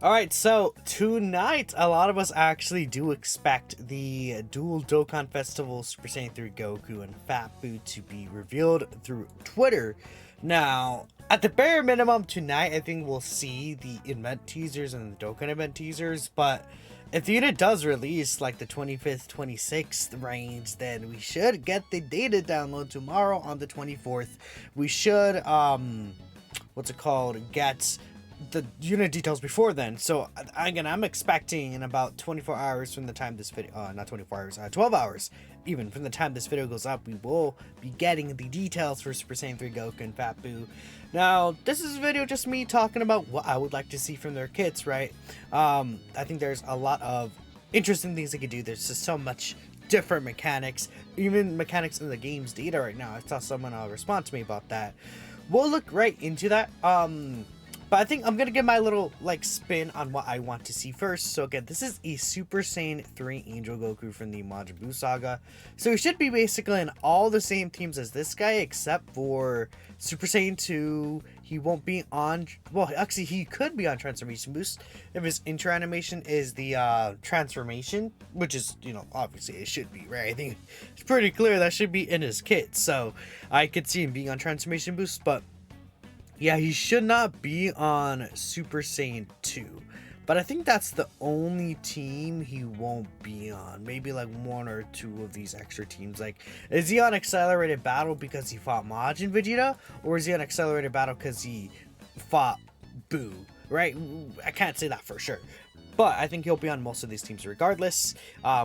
Alright, so tonight, a lot of us actually do expect the dual Dokkan Festival Super Saiyan 3 Goku and Fat Boo to be revealed through Twitter. Now, at the bare minimum, tonight I think we'll see the event teasers and the Dokkan event teasers, but if the unit does release like the 25th, 26th range, then we should get the data download tomorrow on the 24th. We should, what's it called, get the unit details before then. So again, I'm expecting in about 24 hours from the time this video, not 24 hours, 12 hours even from the time this video goes up, we will be getting the details for Super Saiyan 3 Goku and Fat Boo. Now, this is a video just me talking about what I would like to see from their kits, right? I think there's a lot of interesting things they could do. There's just so much different mechanics, even mechanics in the game's data right now. I saw someone respond to me about that. We'll look right into that. But I think I'm gonna give my little spin on what I want to see first. So again, this is a Super Saiyan 3 Angel Goku from the Majin Buu saga. So he should be basically in all the same teams as this guy, except for Super Saiyan 2. He won't be on, well, actually he could be on Transformation Boost if his intro animation is the transformation, which is, obviously it should be, right? I think it's pretty clear that should be in his kit. So I could see him being on Transformation Boost, but yeah, he should not be on Super Saiyan 2. But I think that's the only team he won't be on. Maybe like one or two of these extra teams. Like, is he on Accelerated Battle because he fought Majin Vegeta? Or is he on Accelerated Battle because he fought Boo? Right? I can't say that for sure. But I think he'll be on most of these teams regardless.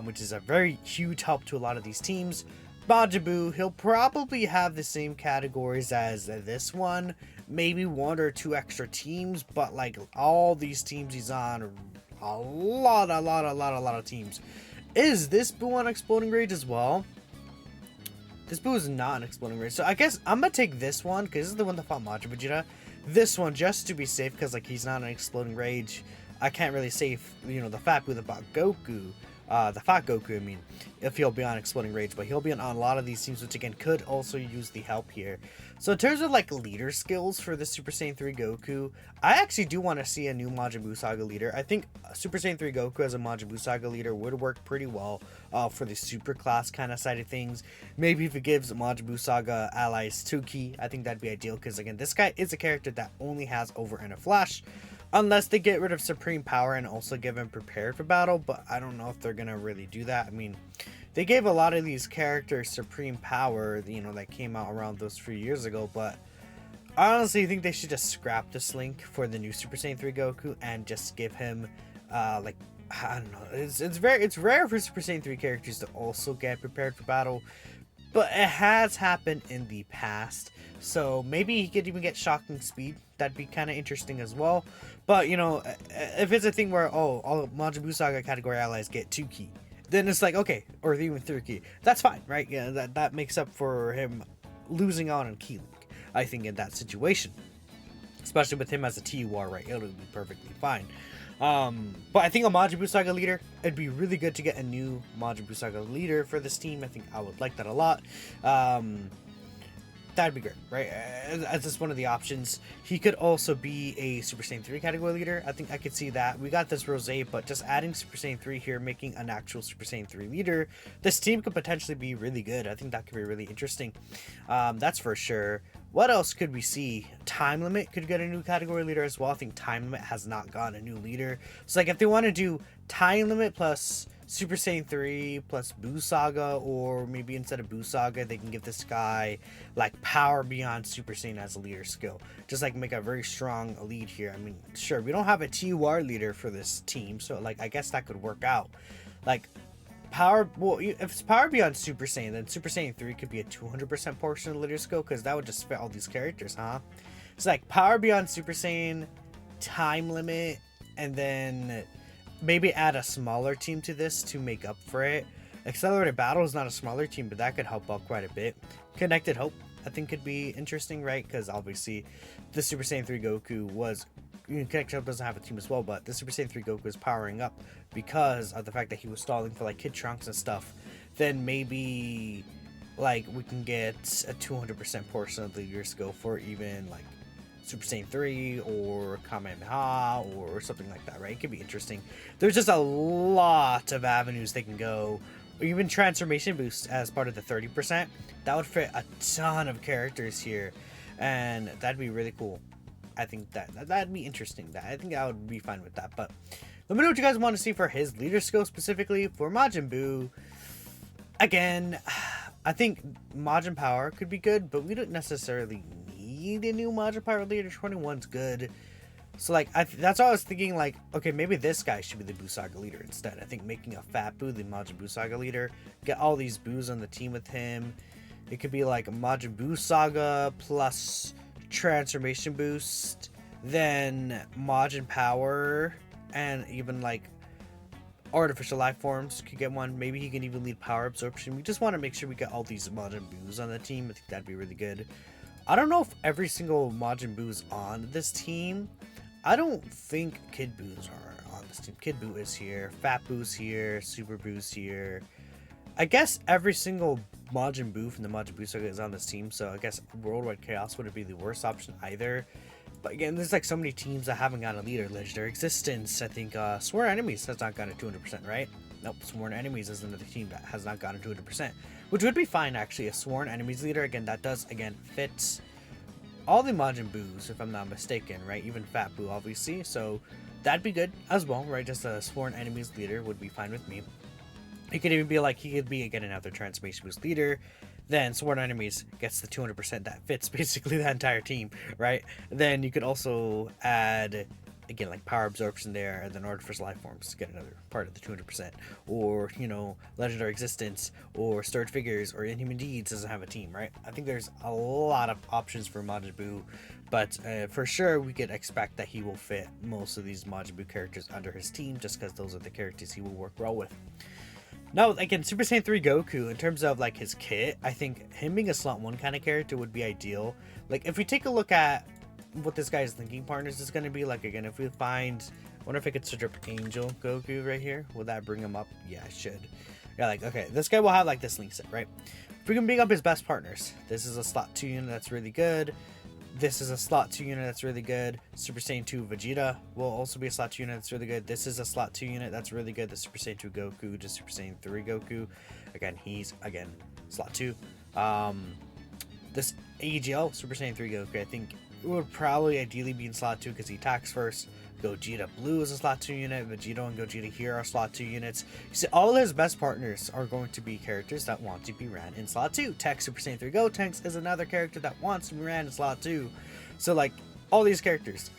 Which is a very huge help to a lot of these teams. Majin Buu, he'll probably have the same categories as this one. Maybe one or two extra teams, but like all these teams he's on, a lot of teams. Is this Buu on Exploding Rage as well? This Buu is not an Exploding Rage, so I guess I'm gonna take this one because this is the one that fought Majin Vegeta. This one just to be safe because like he's not an Exploding Rage. I can't really save the Fat Buu that fought Goku. The Fat Goku, I mean, if he'll be on Exploding Rage, but he'll be on a lot of these teams, which again could also use the help here. So in terms of like leader skills for the Super Saiyan 3 Goku, I actually do want to see a new Majin Buu Saga leader. I think Super Saiyan 3 Goku as a Majin Buu Saga leader would work pretty well for the super class kind of side of things. Maybe if it gives Majin Buu Saga allies 2 ki, I think that'd be ideal because again, this guy is a character that only has Over and a Flash. Unless they get rid of Supreme Power and also give him Prepared for Battle, but I don't know if they're going to really do that. I mean, they gave a lot of these characters Supreme Power, that came out around those few years ago, but I honestly think they should just scrap this link for the new Super Saiyan 3 Goku and just give him, I don't know, it's rare for Super Saiyan 3 characters to also get Prepared for Battle, but it has happened in the past. So maybe he could even get Shocking Speed. That'd be kind of interesting as well. But, if it's a thing where, all Majin Buu Saga category allies get 2 ki, then it's like, okay, or even 3 ki. That's fine, right? Yeah, that makes up for him losing out on Ki Link, I think, in that situation. Especially with him as a TUR, right? It'll be perfectly fine. But I think a Majin Buu Saga leader, it'd be really good to get a new Majin Buu Saga leader for this team. I think I would like that a lot. That'd be great, right? As just one of the options. He could also be a Super Saiyan 3 category leader. I think I could see that. We got this Rose, but just adding Super Saiyan 3 here, making an actual Super Saiyan 3 leader, this team could potentially be really good. I think that could be really interesting. That's for sure. What else could we see? Time Limit could get a new category leader as well. I think Time Limit has not gotten a new leader. So like if they want to do Time Limit plus Super Saiyan 3 plus Buu Saga, or maybe instead of Buu Saga, they can give this guy like Power Beyond Super Saiyan as a leader skill. Just like make a very strong lead here. I mean, sure, we don't have a TUR leader for this team, so like I guess that could work out. Like if it's Power Beyond Super Saiyan, then Super Saiyan 3 could be a 200% portion of the leader skill, because that would just fit all these characters, huh? It's like Power Beyond Super Saiyan, Time Limit, and then maybe add a smaller team to this to make up for it. Accelerated Battle is not a smaller team, but that could help out quite a bit. Connected Hope, I think, could be interesting, right? Because obviously the Super Saiyan 3 Goku was... Connected Hope doesn't have a team as well, but the Super Saiyan 3 Goku is powering up because of the fact that he was stalling for like Kid Trunks and stuff. Then maybe like we can get a 200% portion of the leader skill for even like Super Saiyan 3 or Kamehameha or something like that, right? It could be interesting. There's just a lot of avenues they can go. Or even transformation boost as part of the 30%. That would fit a ton of characters here, and that'd be really cool. I think that'd be interesting. I think I would be fine with that. But let me know what you guys want to see for his leader skill specifically. For Majin Buu, again, I think Majin Power could be good, but we don't necessarily need a new Majin Power leader. 21's good. So like that's why I was thinking, like, okay, maybe this guy should be the Buu Saga leader instead. I think making a Fat Buu the Majin Buu Saga leader, get all these Buus on the team with him. It could be like a Majin Buu Saga plus transformation boost, then Majin Power, and even like artificial life forms could get one. Maybe he can even lead power absorption. We just want to make sure we get all these Majin Buus on the team. I think that'd be really good. I don't know if every single Majin Buu is on this team. I don't think Kid Buus are on this team. Kid Buu is here, Fat Buu's here, Super Buu's here. I guess every single Majin Buu from the Majin Buu Saga is on this team, so I guess Worldwide Chaos wouldn't be the worst option either. But again, there's like so many teams that haven't got a leader. Legendary Existence, I think Sworn Enemies has not gotten 200%, right? Nope, Sworn Enemies is another team that has not gotten 200%, which would be fine actually. A Sworn Enemies leader, again, that does, again, fit all the Majin Buus, if I'm not mistaken, right? Even Fat Buu, obviously, so that'd be good as well, right? Just a Sworn Enemies leader would be fine with me. It could even be like, he could be, again, another Transformation Boost leader. Then Sworn Enemies gets the 200% that fits basically the entire team, right? Then you could also add, again, like power absorption there, and then artificial life forms to get another part of the 200%. Or, you know, Legendary Existence, or Storage Figures, or Inhuman Deeds doesn't have a team, right? I think there's a lot of options for Majin Buu, but for sure we could expect that he will fit most of these Majin Buu characters under his team, just because those are the characters he will work well with. Now, again, Super Saiyan 3 Goku, in terms of, like, his kit, I think him being a slot 1 kind of character would be ideal. Like, if we take a look at what this guy's linking partners is going to be, like, again, if we find... I wonder if I could search up Angel Goku right here. Will that bring him up? Yeah, it should. Yeah, like, okay, this guy will have, like, this link set, right? If we can bring up his best partners, this is a slot 2 unit that's really good. This is a slot 2 unit that's really good. Super Saiyan 2 Vegeta will also be a slot 2 unit that's really good. This is a slot 2 unit that's really good. The Super Saiyan 2 Goku, just Super Saiyan 3 Goku. Again, he's, again, slot 2. This AGL, Super Saiyan 3 Goku, I think would probably ideally be in slot 2 because he attacks first. Gogeta Blue is a slot 2 unit. Vegeta and Gogeta here are slot 2 units. You see, all his best partners are going to be characters that want to be ran in slot 2. Tex, Super Saiyan 3 Gotenks is another character that wants to be ran in slot 2. So, like, all these characters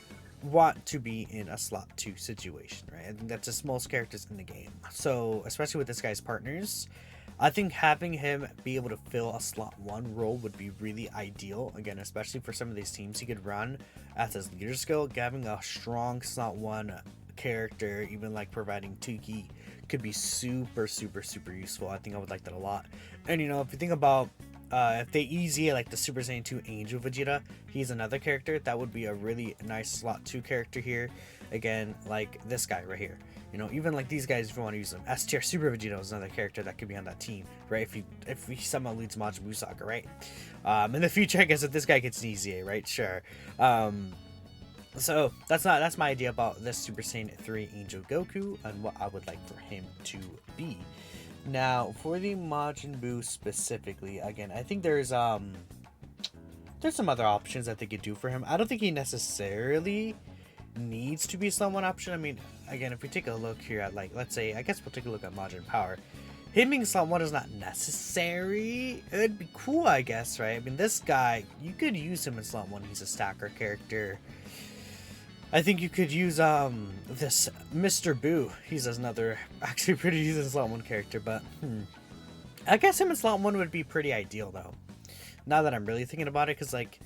want to be in a slot 2 situation, right? I think that's just most characters in the game. So, especially with this guy's partners, I think having him be able to fill a slot 1 role would be really ideal. Again, especially for some of these teams he could run as his leader skill. Having a strong slot 1 character, even like providing Tuki, could be super useful. I think I would like that a lot. And you know, if you think about if they easy like the Super Saiyan 2 Angel Vegeta, he's another character that would be a really nice slot 2 character here. Again, like this guy right here. You know, even like these guys, if you want to use them. S tier Super Vegeta is another character that could be on that team, right? If he somehow leads Majin Buu Saga, right? In the future, I guess if this guy gets an EZA, right? Sure. So that's my idea about this Super Saiyan 3 Angel Goku and what I would like for him to be. Now, for the Majin Buu specifically, again, I think there's some other options that they could do for him. I don't think he necessarily needs to be someone option. I mean, again, if we take a look here at, like, let's say, I guess we'll take a look at Majin Power. Him being slot 1 is not necessary. It'd be cool, I guess, right? I mean, this guy, you could use him in slot 1. He's a stacker character. I think you could use this Mr. Buu. He's another actually pretty decent slot 1 character, but I guess him in slot 1 would be pretty ideal though. Now that I'm really thinking about it, because like,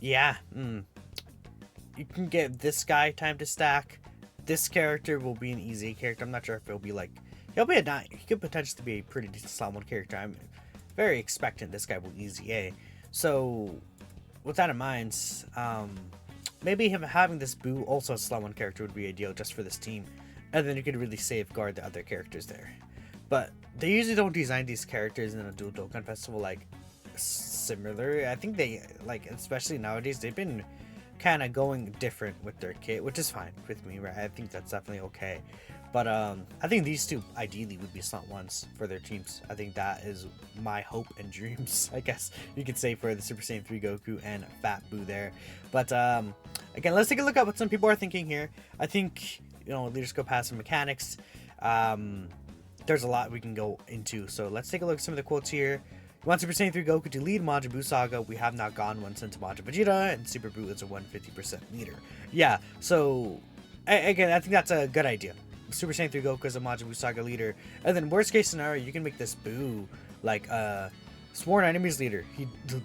yeah, you can get this guy time to stack. This character will be an easy character. I'm not sure if it'll be like, he'll be a 9. He could potentially be a pretty decent slot 1 character. I'm very expectant this guy will easy A. So with that in mind, maybe him having this Buu also a slot 1 character would be ideal just for this team. And then you could really safeguard the other characters there. But they usually don't design these characters in a dual Dokkan festival like similar. I think they, like, especially nowadays, they've been kind of going different with their kit, which is fine with me, right? I think that's definitely okay. But I think these two ideally would be slot ones for their teams. I think that is my hope and dreams, I guess you could say, for the Super Saiyan 3 Goku and Fat Boo there. But again, let's take a look at what some people are thinking here. I think, you know, Leader Scope has some mechanics. There's a lot we can go into. So let's take a look at some of the quotes here. You want Super Saiyan 3 Goku to lead Majin Buu Saga? We have not gone one since Majin Vegeta, and Super Buu is a 150% leader. Yeah, so again, I think that's a good idea. Super Saiyan 3 Goku is a Majin Buu Saga leader, and then worst case scenario, you can make this Buu like sworn enemies leader.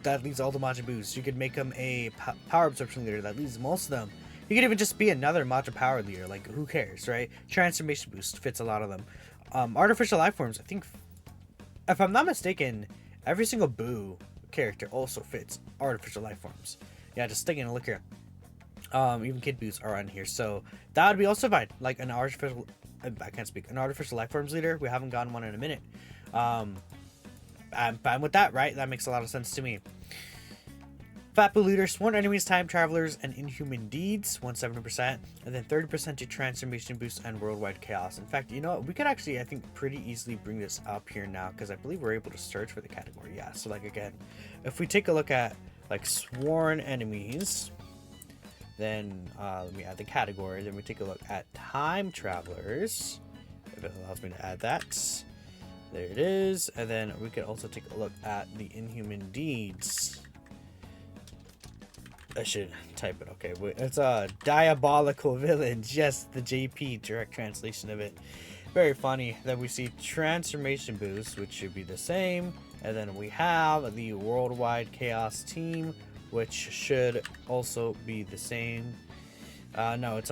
That leads all the Majin Buus. You could make him a power absorption leader that leads most of them. He could even just be another Majin power leader. Like, who cares, right? Transformation boost fits a lot of them. Artificial life forms. I think, if I'm not mistaken, every single Buu character also fits artificial life forms. Yeah, just taking a look here. Even Kid Boos are on here, so that would be also fine. Like an artificial, I can't speak, an artificial life forms leader. We haven't gotten one in a minute. I'm fine with that, right? That makes a lot of sense to me. Fat Buu leader, sworn enemies, time travelers, and inhuman deeds, 170%, and then 30% to transformation boost and worldwide chaos. In fact, you know what? We could actually, I think, pretty easily bring this up here now, because I believe we're able to search for the category. Yeah, so like again, if we take a look at like sworn enemies, then let me add the category. Then we take a look at time travelers, if it allows me to add that. There it is. And then we could also take a look at the inhuman deeds. I should type it. Okay, wait, it's a diabolical villain. Just the JP direct translation of it. Very funny. Then we see transformation boost, which should be the same. And then we have the worldwide chaos team, which should also be the same. No, it's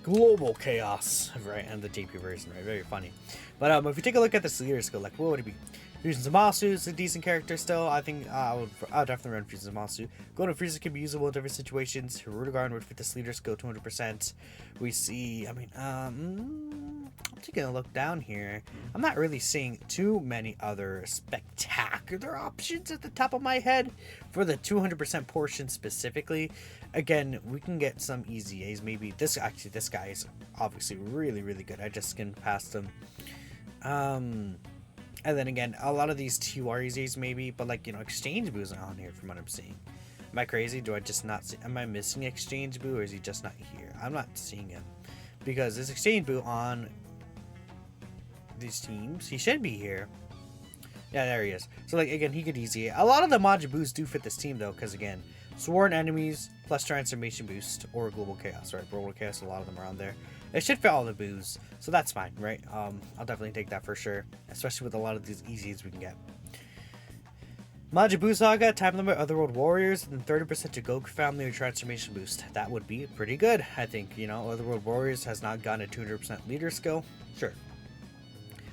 global chaos, right? And the JP version, right? Very funny. But if you take a look at this leader skill, like, what would it be? Fusion Zamasu is a decent character still. I think I would definitely run Fusion Zamasu. Golden Frieza can be usable in different situations. Rudigarn would fit this leader skill 200%. We see, I mean, I'm taking a look down here. I'm not really seeing too many other spectacular options at the top of my head for the 200% portion specifically. Again, we can get some easy A's. Maybe this guy is obviously really, really good. I just skimmed past him. And then again, a lot of these TUREs maybe, but like, you know, Exchange Boo's not on here from what I'm seeing. Am I crazy? Do I just not see? Am I missing Exchange Boo, or is he just not here? I'm not seeing him because there's Exchange Boo on these teams. He should be here. Yeah, there he is. So like again, he could easy. A lot of the Majin Boos do fit this team though, because again, sworn enemies plus transformation boost or global chaos, right? Global chaos, a lot of them are on there. It should fit all the Boos, so that's fine, right? I'll definitely take that for sure, especially with a lot of these easies we can get. Majin Buu Saga, time limit, Otherworld Warriors, and then 30% to Goku family or transformation boost. That would be pretty good, I think. You know, Otherworld Warriors has not gotten a 200% leader skill. Sure.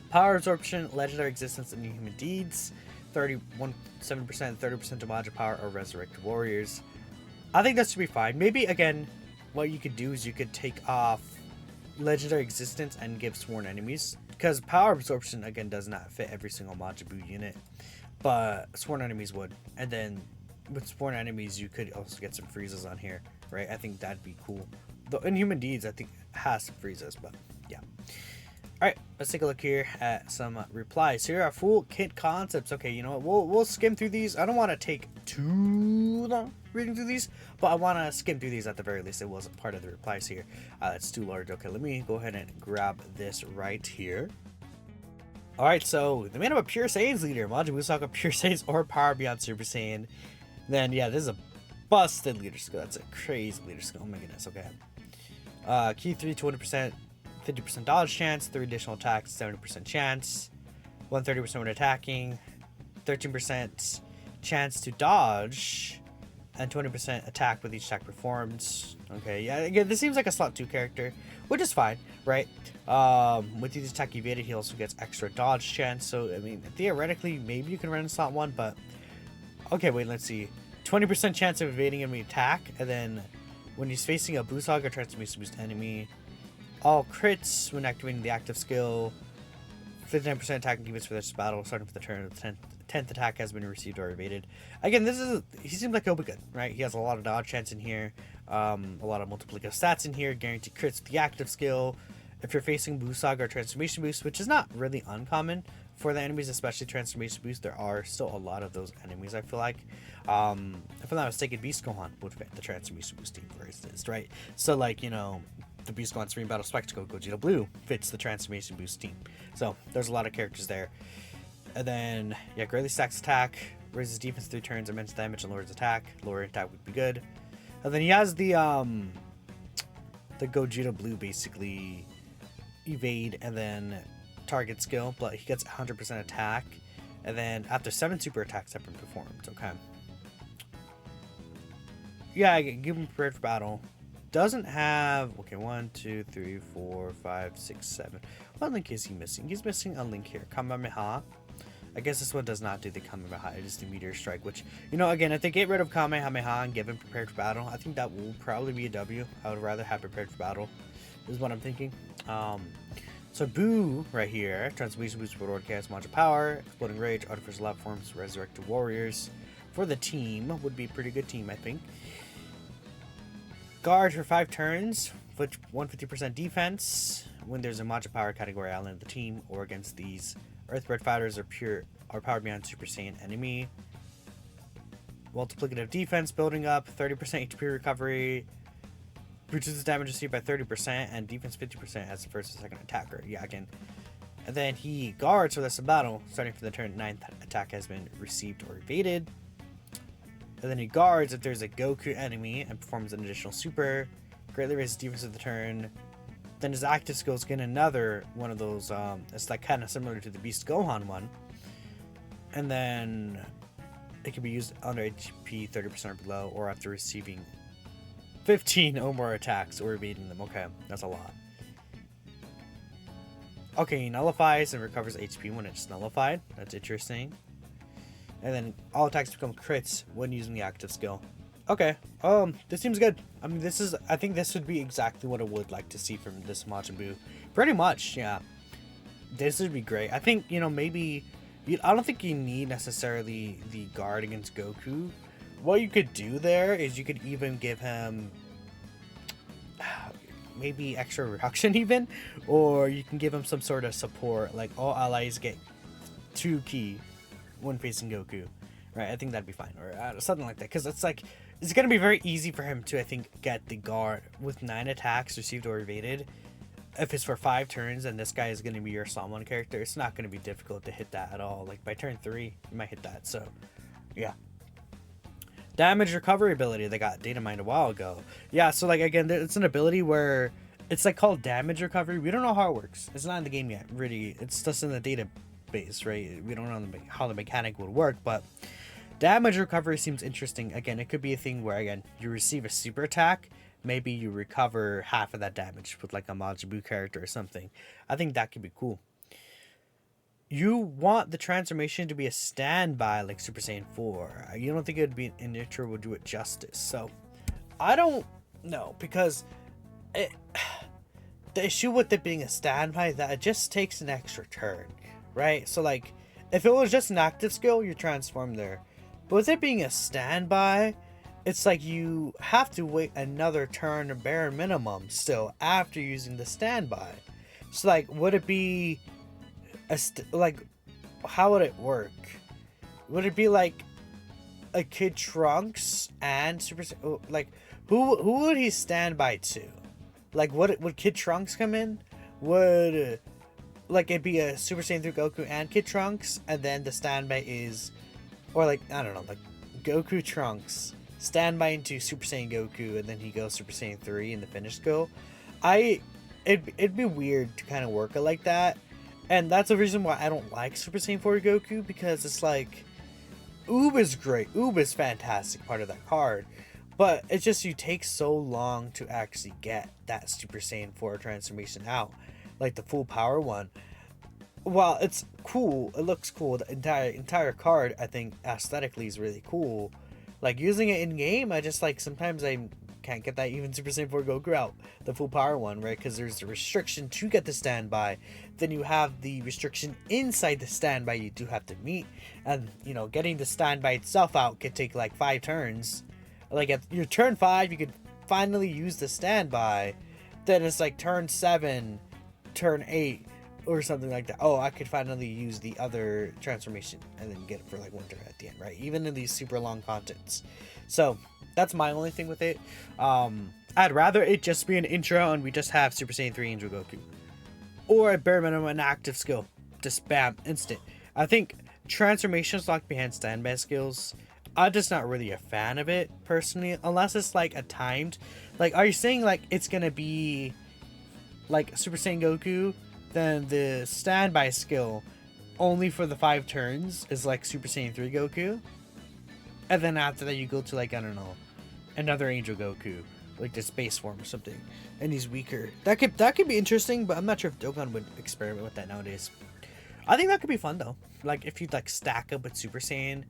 Power absorption, legendary existence, and inhuman deeds. 7%, 30% to Majin power or resurrect warriors. I think that should be fine. Maybe again, what you could do is you could take off legendary existence and give sworn enemies, because power absorption again does not fit every single Majin Buu unit, but sworn enemies would. And then with sworn enemies you could also get some Friezas on here, right? I think that'd be cool. The inhuman deeds I think has some Friezas, but yeah. Alright, let's take a look here at some replies. Here are full kit concepts. Okay, you know what? We'll skim through these. I don't want to take too long reading through these, but I want to skim through these at the very least. It wasn't part of the replies here. It's too large. Okay, let me go ahead and grab this right here. Alright, so the man of a Pure Saiyan's leader, Majin Buu Saga Pure Saiyans or Power Beyond Super Saiyan. Then, yeah, this is a busted leader skill. That's a crazy leader skill. Oh my goodness, okay. Key 3, 200%. 50% dodge chance, 3 additional attacks, 70% chance, 130% when attacking, 13% chance to dodge, and 20% attack with each attack performed. Okay, yeah, again, this seems like a slot 2 character, which is fine, right? With each attack evaded, he also gets extra dodge chance, so, I mean, theoretically, maybe you can run in slot 1, but, okay, wait, let's see. 20% chance of evading enemy attack, and then when he's facing a Buu Saga transformation boost enemy, all crits when activating the active skill, 59% attacking defense for this battle, starting for the turn of the 10th attack has been received or evaded. Again, he seems like he'll be good, right? He has a lot of dodge chance in here. A lot of multiplicative stats in here, guaranteed crits with the active skill. If you're facing Boo Saga or Transformation Boost, which is not really uncommon for the enemies, especially Transformation Boost, there are still a lot of those enemies, I feel like. If I'm not mistaken, Beast Gohan would fit the Transformation Boost team, for instance, right? So, like, you know, the Beast Gohan Supreme Battle Spectacle, Gogeta Blue, fits the Transformation Boost team. So, there's a lot of characters there. And then, yeah, greatly stacks attack, raises defense 3 turns, immense damage, and lowers attack. Lower attack would be good. And then he has the Gogeta Blue, basically, evade and then target skill, but he gets 100% attack, and then after 7 super attacks have been performed. Okay, yeah, give him prepared for battle. Doesn't have, okay, 1 2 3 4 5 6 7. What link is he missing? He's missing a link here, Kamehameha. I guess this one does not do the Kamehameha, it is the Meteor Strike, which, you know, again, if they get rid of Kamehameha and give him prepared for battle, I think that will probably be a W. I would rather have prepared for battle, is what I'm thinking. So Boo right here, Transformation Boost, Reward Chaos, Mantra Power, Exploding Rage, Artificial Life Forms, Resurrected Warriors. For the team, would be a pretty good team, I think. Guard for 5 turns, 150% defense. When there's a Mantra Power category island of the team, or against these Earthbred fighters are powered beyond Super Saiyan enemy. Multiplicative defense building up, 30% HP recovery. Reduces damage received by 30% and defense 50% as the first and second attacker. Yeah, again. And then he guards for the rest of battle, starting from the turn 9th attack has been received or evaded. And then he guards if there's a Goku enemy and performs an additional super. Greatly raises defense of the turn. Then his active skills get another one of those. It's like kind of similar to the Beast Gohan one. And then it can be used under HP 30% or below, or after receiving 15 or more attacks or evading them. Okay, that's a lot. Okay, he nullifies and recovers HP when it's nullified. That's interesting. And then all attacks become crits when using the active skill. Okay, this seems good. I mean, I think this would be exactly what I would like to see from this Majin Buu. Pretty much, yeah. This would be great. I think, you know, maybe, I don't think you need necessarily the guard against Goku. What you could do there is you could even give him maybe extra reduction even, or you can give him some sort of support, like all allies get 2 ki when facing Goku, right? I think that'd be fine, or something like that, because it's like, it's going to be very easy for him to, I think, get the guard with 9 attacks received or evaded. If it's for 5 turns and this guy is going to be your Salmon character, it's not going to be difficult to hit that at all. Like by turn 3, you might hit that, so yeah. Damage recovery ability, they got data mined a while ago. Yeah, so like again, it's an ability where it's like called damage recovery. We don't know how it works. It's not in the game yet, really. It's just in the database, right? We don't know how the mechanic would work, but damage recovery seems interesting. Again, it could be a thing where, again, you receive a super attack, maybe you recover half of that damage with like a Majin Buu character or something. I think that could be cool. You want the transformation to be a standby like Super Saiyan 4. You don't think it would be an intro would do it justice. So I don't know, because the issue with it being a standby is that it just takes an extra turn, right? So like if it was just an active skill, you transform there. But with it being a standby, it's like you have to wait another turn, bare minimum, still after using the standby. So like, would it be like, how would it work? Would it be like a Kid Trunks and Super like who would he stand by to? Like, would Kid Trunks come in? Would like it be a Super Saiyan 3 Goku and Kid Trunks, and then the standby is, or like, I don't know, like Goku Trunks standby into Super Saiyan Goku, and then he goes Super Saiyan 3 in the finish go. It'd be weird to kind of work it like that. And that's the reason why I don't like Super Saiyan 4 Goku, because it's like, Oob is great. Oob is fantastic part of that card. But it's just, you take so long to actually get that Super Saiyan 4 transformation out. Like the full power one. While it's cool, it looks cool, the entire card, I think, aesthetically is really cool. Like, using it in game, I just, like, sometimes I can't get that even Super Saiyan 4 Goku out, the full power one, right? Because there's the restriction to get the standby. Then you have the restriction inside the standby you do have to meet. And, you know, getting the standby itself out could take like 5 turns. Like at your turn 5, you could finally use the standby, then it's like turn 7, turn 8, or something like that. Oh, I could finally use the other transformation and then get it for like one turn at the end, right? Even in these super long contents. So that's my only thing with it. I'd rather it just be an intro and we just have Super Saiyan 3 Angel Goku, or at bare minimum an active skill, just bam, instant. I think transformations locked behind standby skills, I'm just not really a fan of it personally, unless it's like a timed. Like, are you saying like it's gonna be like Super Saiyan Goku, then the standby skill only for the 5 turns is like Super Saiyan 3 Goku, and then after that you go to like, I don't know, another Angel Goku, like the space form or something, and he's weaker. That could be interesting, but I'm not sure if Dokkan would experiment with that nowadays. I think that could be fun though. Like if you like stack up with Super Saiyan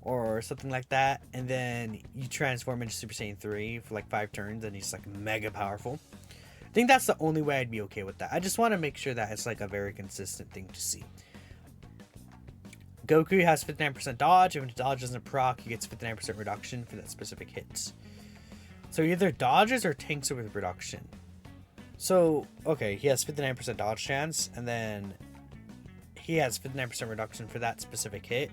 or something like that, and then you transform into Super Saiyan 3 for like 5 turns, and he's like mega powerful. I think that's the only way I'd be okay with that. I just want to make sure that it's like a very consistent thing to see. Goku has 59% dodge. If his dodge doesn't proc, he gets 59% reduction for that specific hit. So he either dodges or tanks it with reduction. So, okay, he has 59% dodge chance, and then he has 59% reduction for that specific hit.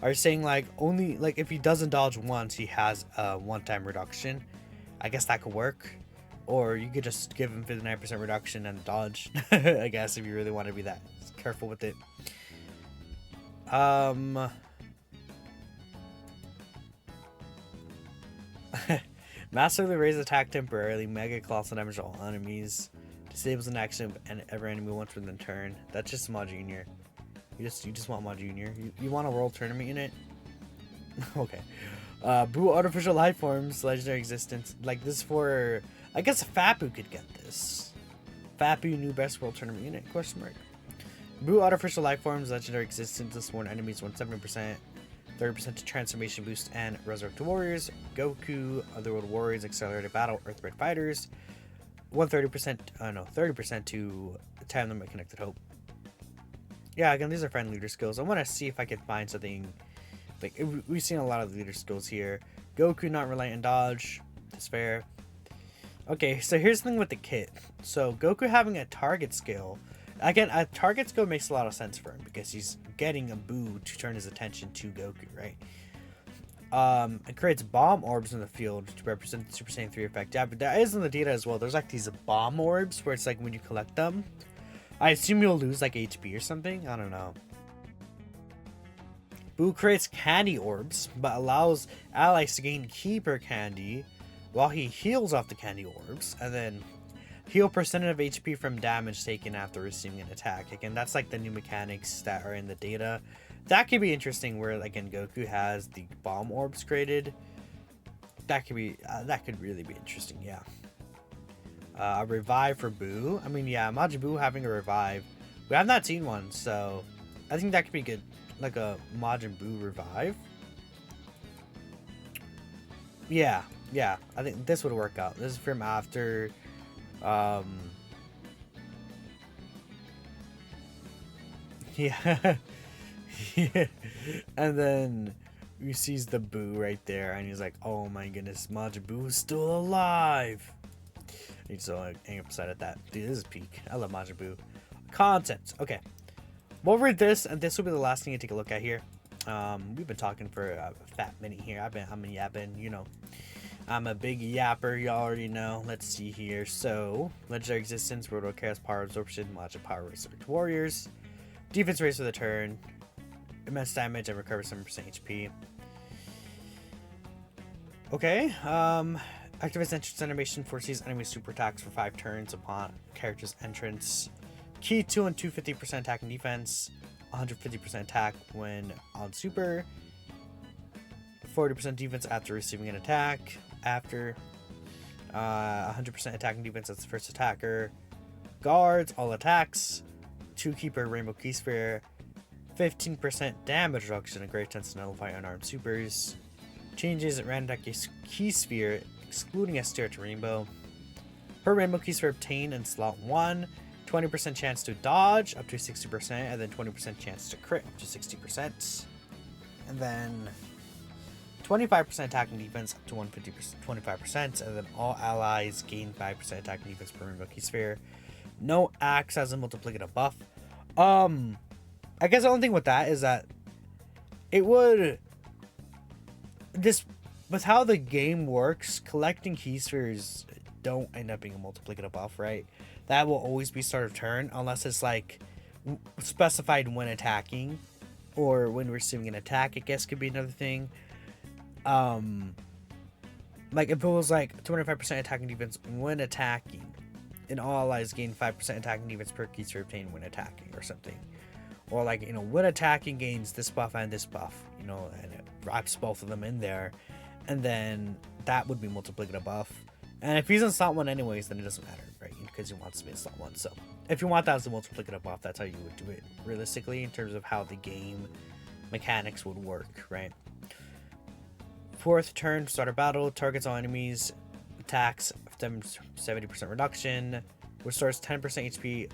Are you saying like only like if he doesn't dodge once, he has a one-time reduction? I guess that could work. Or you could just give him 59% reduction and dodge. I guess if you really want to be that careful with it. Massively raise attack temporarily. Mega colossal damage to all enemies. Disables an action and every enemy once within turn. That's just Mod Junior. You just want Mod Junior. You want a world tournament unit? Okay. Boo artificial life forms, legendary existence. Like this for, I guess Fapu could get this. Fapu new best world tournament unit? Question mark. Boo artificial life forms, legendary existence. This warn enemies 170%, 30% to transformation boost and resurrect warriors. Goku, Otherworld warriors, accelerated battle, Earthbred fighters. 30% to time them at connected hope. Yeah, again, these are friend leader skills. I want to see if I can find something. Like, we've seen a lot of leader skills here. Goku not reliant on dodge. That's fair. Okay, so here's the thing with the kit. So Goku having a target skill. Again, a target skill makes a lot of sense for him because he's getting a Boo to turn his attention to Goku, right? It creates bomb orbs in the field to represent the Super Saiyan 3 effect. Yeah, but that is in the data as well. There's like these bomb orbs where it's like when you collect them, I assume you'll lose like HP or something. I don't know. Boo creates candy orbs, but allows allies to gain keeper candy while he heals off the candy orbs, and then heal percentage of HP from damage taken after receiving an attack. Again, that's like the new mechanics that are in the data. That could be interesting where, again, Goku has the bomb orbs created. That could be, that could really be interesting, yeah. A revive for Boo. I mean, yeah, Majin Buu having a revive. We have not seen one, so I think that could be good. Like a Majin Buu revive. Yeah, I think this would work out. This is from after, yeah. Yeah. And then he sees the Boo right there, and he's like, oh my goodness, Majin Buu is still alive. He's so upset at that. Dude, this is peak. I love Majin Buu. Concepts. Okay. We'll read this, and this will be the last thing to take a look at here. We've been talking for a fat minute here. I'm yapping, you know. I'm a big yapper, you already know. Let's see here. So, legendary existence, Roto Chaos power absorption, Majin power resurrect warriors, defense raise for the turn, immense damage, and recover 7% HP. Okay. Activates entrance animation, foresees enemy super attacks for 5 turns upon character's entrance. Key 2 and 250% attack and defense, 150% attack when on super, 40% defense after receiving an attack, after 100% attack and defense as the first attacker, guards all attacks, 2 keeper rainbow key sphere, 15% damage reduction and great chance to nullify unarmed supers, changes at random attack key sphere excluding STR to rainbow, per rainbow key sphere obtained in slot 1, 20% chance to dodge up to 60%, and then 20% chance to crit up to 60%. And then 25% attack and defense up to 25%, and then all allies gain 5% attack and defense per Rainbow Key Sphere. No axe has a multiplicative buff. I guess the only thing with that is that it would with how the game works, collecting key spheres don't end up being a multiplicative buff, right? That will always be start of turn unless it's like specified when attacking or when receiving an attack. I guess could be another thing. Like if it was like 25% attack and defense when attacking, and all allies gain 5% attack and defense per key sphere obtained when attacking or something. Or like, you know, when attacking gains this buff and this buff, you know, and it wraps both of them in there. And then that would be multiplicative buff. And if he's in slot 1 anyways, then it doesn't matter, right? Because he wants to be in slot 1. So if you want that as a multiplicative buff, that's how you would do it realistically in terms of how the game mechanics would work, right? 4th turn, start a battle, targets all enemies, attacks 70% reduction, restores 10% HP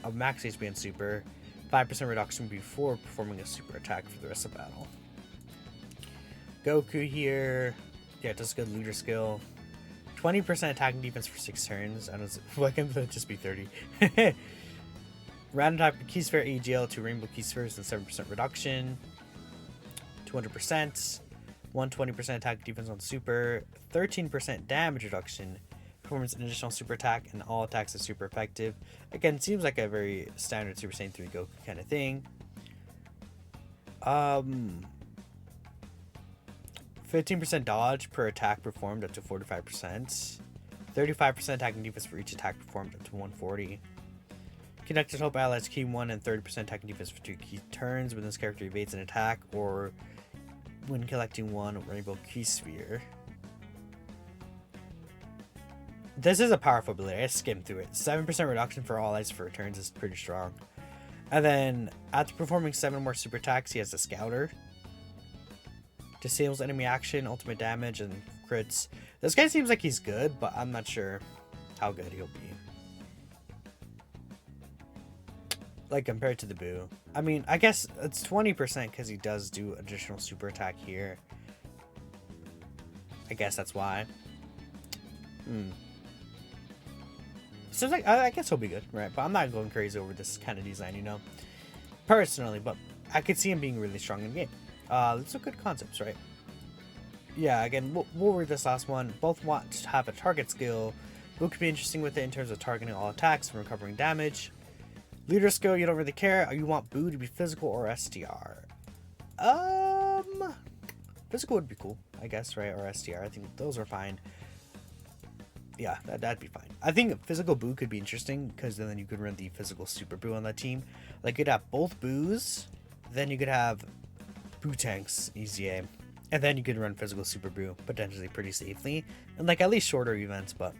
of max HP and super, 5% reduction before performing a super attack for the rest of the battle. Goku here, yeah, does good leader skill. 20% attack and defense for 6 turns. I don't know, why can't it just be 30? Random type of key sphere AGL to rainbow key spheres and 7% reduction. 200%. 120% attack defense on super. 13% damage reduction. Performs an additional super attack and all attacks are super effective. Again, seems like a very standard Super Saiyan 3 Goku kind of thing. 15% dodge per attack performed up to 45%. 35% attack and defense for each attack performed up to 140. Connected Hope allies key 1 and 30% attack and defense for 2 key turns when this character evades an attack or when collecting 1 rainbow key sphere. This is a powerful ability. I skimmed through it. 7% reduction for all allies for turns is pretty strong. And then after performing 7 more super attacks, he has a Scouter. Disables enemy action, ultimate damage, and crits. This guy seems like he's good, but I'm not sure how good he'll be. Like, compared to the Boo. I mean, I guess it's 20% because he does do additional super attack here. I guess that's why. Seems like, I guess he'll be good, right? But I'm not going crazy over this kind of design, you know? Personally, but I could see him being really strong in the game. These are good concepts, right? Yeah, again, we'll read this last one. Both want to have a target skill. Boo could be interesting with it in terms of targeting all attacks and recovering damage. Leader skill, you don't really care. You want Boo to be physical or SDR? Physical would be cool, I guess, right? Or SDR. I think those are fine. Yeah, that'd be fine. I think physical Boo could be interesting because then you could run the physical Super Boo on that team. Like, you'd have both Boos, then you could have Boo tanks, easy aim, and then you could run physical Super Boo potentially pretty safely, and like at least shorter events. But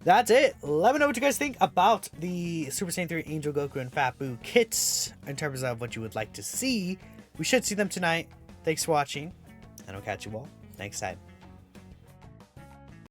that's it. Let me know what you guys think about the Super Saiyan 3 Angel Goku and Fat Boo kits in terms of what you would like to see. We should see them tonight. Thanks for watching, and I'll catch you all next time.